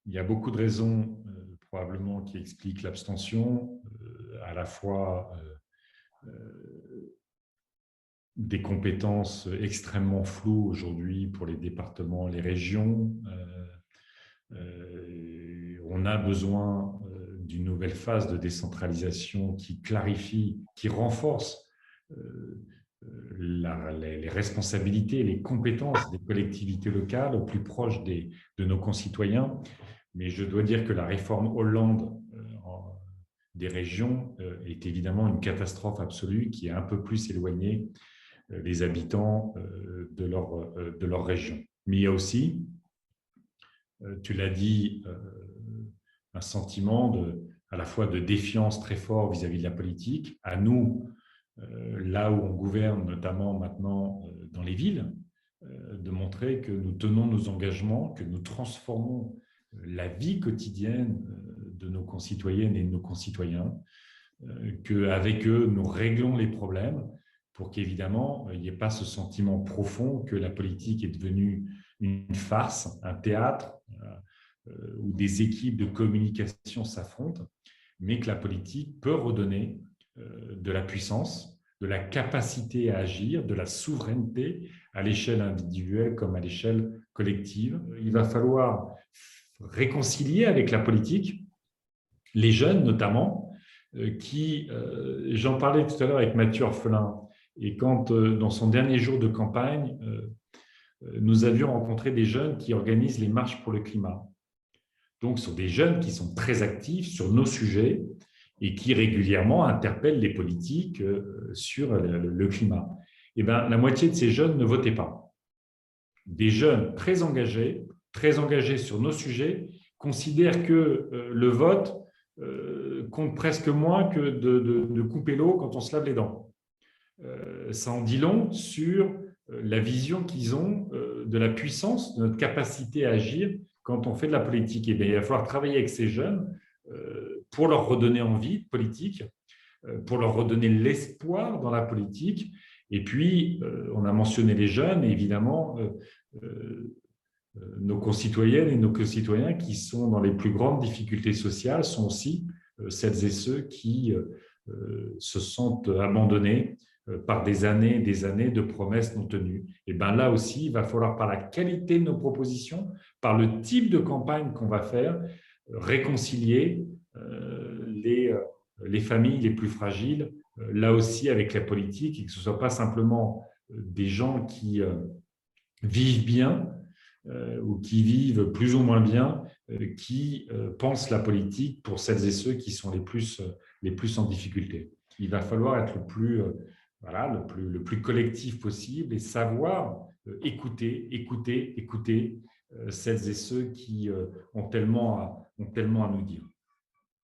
Il y a beaucoup de raisons probablement qui expliquent l'abstention, à la fois des compétences extrêmement floues aujourd'hui pour les départements, les régions. On a besoin d'une nouvelle phase de décentralisation qui clarifie, qui renforce les responsabilités, les compétences des collectivités locales au plus proche de nos concitoyens. Mais je dois dire que la réforme Hollande des régions est évidemment une catastrophe absolue qui a un peu plus éloigné les habitants de leur région. Mais il y a aussi, tu l'as dit, un sentiment à la fois de défiance très fort vis-à-vis de la politique. À nous, là où on gouverne, notamment maintenant dans les villes, de montrer que nous tenons nos engagements, que nous transformons la vie quotidienne de nos concitoyennes et de nos concitoyens, qu'avec eux, nous réglons les problèmes pour qu'évidemment, il n'y ait pas ce sentiment profond que la politique est devenue une farce, un théâtre, où des équipes de communication s'affrontent, mais que la politique peut redonner de la puissance, de la capacité à agir, de la souveraineté à l'échelle individuelle comme à l'échelle collective. Il va falloir réconcilier avec la politique les jeunes notamment, j'en parlais tout à l'heure avec Mathieu Orphelin, et quand dans son dernier jour de campagne, nous avions rencontré des jeunes qui organisent les marches pour le climat. Donc, ce sont des jeunes qui sont très actifs sur nos sujets et qui régulièrement interpellent les politiques sur le climat. Et bien, la moitié de ces jeunes ne votaient pas. Des jeunes très engagés sur nos sujets, considèrent que le vote compte presque moins que de couper l'eau quand on se lave les dents. Ça en dit long sur la vision qu'ils ont de la puissance, de notre capacité à agir quand on fait de la politique. Et bien, il va falloir travailler avec ces jeunes pour leur redonner envie de politique, pour leur redonner l'espoir dans la politique. Et puis, on a mentionné les jeunes, et évidemment, nos concitoyennes et nos concitoyens qui sont dans les plus grandes difficultés sociales sont aussi celles et ceux qui se sentent abandonnés par des années de promesses non tenues. Et bien là aussi, il va falloir, par la qualité de nos propositions, par le type de campagne qu'on va faire, réconcilier les familles les plus fragiles, là aussi avec la politique, et que ce ne soit pas simplement des gens qui vivent bien ou qui vivent plus ou moins bien, qui pensent la politique pour celles et ceux qui sont les plus en difficulté. Il va falloir être le plus collectif possible et savoir écouter celles et ceux qui ont tellement à nous dire.